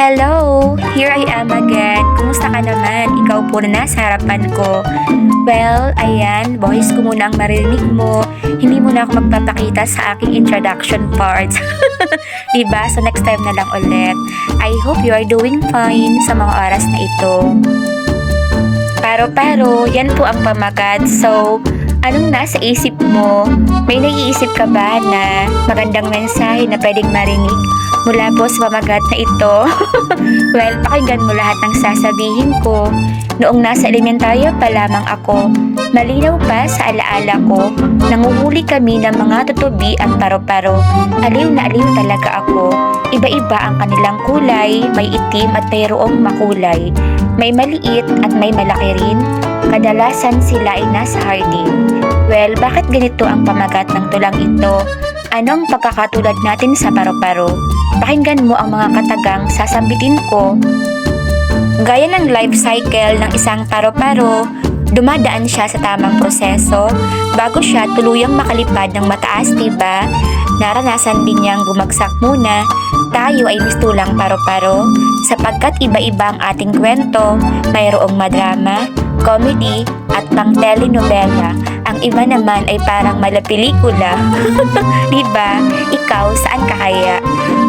Hello! Here I am again. Kumusta ka naman? Ikaw po na nasa harapan ko. Well, ayan, voice ko muna ang marinig mo. Hindi mo na ako magpapakita sa aking introduction parts. Diba? So next time na lang ulit. I hope you are doing fine sa mga oras na ito. Pero, yan po ang pamagat. So, anong nasa isip mo? May naiisip ka ba na magandang mensahe na pwedeng marinig mula po sa pamagat na ito? Well, pakinggan mo lahat ng sasabihin ko. Noong nasa elementarya pa lamang ako, malinaw pa sa alaala ko, nanguhuli kami ng mga tutubi at paro-paro. Aliw na aliw talaga ako. Iba-iba ang kanilang kulay, may itim at mayroong makulay. May maliit at may malaki rin. Kadalasan sila ay nasa hardin. Well, bakit ganito ang pamagat ng tulang ito? Anong pagkakatulad natin sa paro-paro? Pakinggan mo ang mga katagang sasambitin ko. Gaya ng life cycle ng isang paro-paro, dumadaan siya sa tamang proseso bago siya tuluyang makalipad ng mataas, diba? Naranasan din niyang bumagsak muna. Tayo ay mistulang paro-paro sapagkat iba-iba ang ating kwento, mayroong madrama, comedy at pang telenovela. Ang iba naman ay parang malapelikula. Diba? Ikaw, saan ka kaya?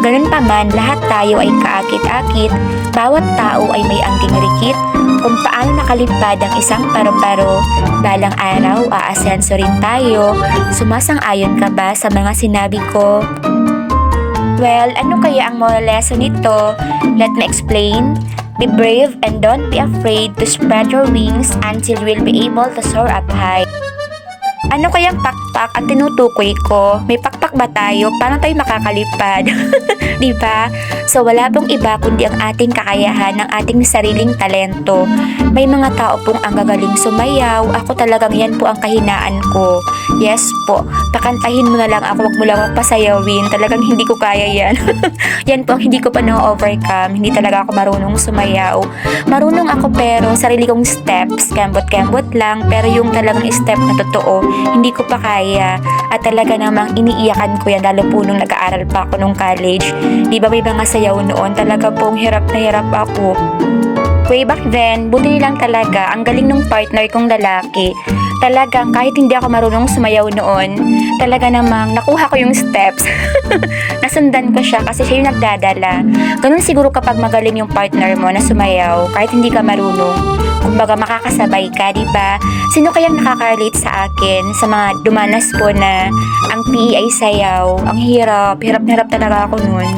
Ganun pa man, lahat tayo ay kaakit-akit. Bawat tao ay may angging rikit. Kung paano nakalipad ang isang paro-paro, balang araw aasenso rin tayo. Sumasang-ayon ka ba sa mga sinabi ko? Well, ano kaya ang moral lesson nito? Let me explain. Be brave and don't be afraid to spread your wings until you will be able to soar up high. Ano kayang pakpak ang tinutukoy ko? May pakpak ba tayo? Paano tayo makakalipad? Diba? So wala pong iba kundi ang ating kakayahan, ng ating sariling talento. May mga tao pong ang gagaling sumayaw. Ako talagang yan po ang kahinaan ko. Yes po, pakantahin mo na lang ako, wag mo lang pasayawin. Talagang hindi ko kaya yan. Yan po ang hindi ko pa na-overcome. Hindi talaga ako marunong sumayaw. Marunong ako pero sarili kong steps, kembot-kembot lang. Pero yung talagang step na totoo, hindi ko pa kaya. At talaga namang iniiyakan ko yan, lalo po nung nag-aaral pa ako nung college. Di ba may mga sayaw noon, talaga pong hirap na hirap ako. Way back then, buti nilang talaga, ang galing nung partner kong lalaki. Talagang kahit hindi ako marunong sumayaw noon, talaga namang nakuha ko yung steps. Nasundan ko siya kasi siya yung nagdadala. Ganun siguro kapag magaling yung partner mo na sumayaw, kahit hindi ka marunong. Kumbaga makakasabay ka, diba? Sino kayang nakaka-relate sa akin sa mga dumanas po na ang PE ay sayaw? Ang hirap na hirap talaga ako noon.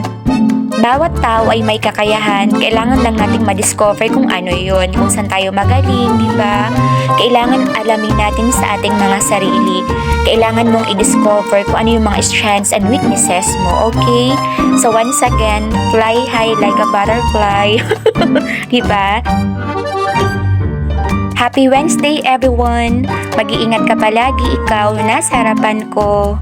Bawat tao ay may kakayahan, kailangan lang nating ma-discover kung ano yun, kung saan tayo magaling, di ba? Kailangan alamin natin sa ating mga sarili. Kailangan mong i-discover kung ano yung mga strengths and weaknesses mo, okay? So once again, fly high like a butterfly. Di ba? Happy Wednesday everyone! Mag-iingat ka palagi, ikaw na nasa harapan ko.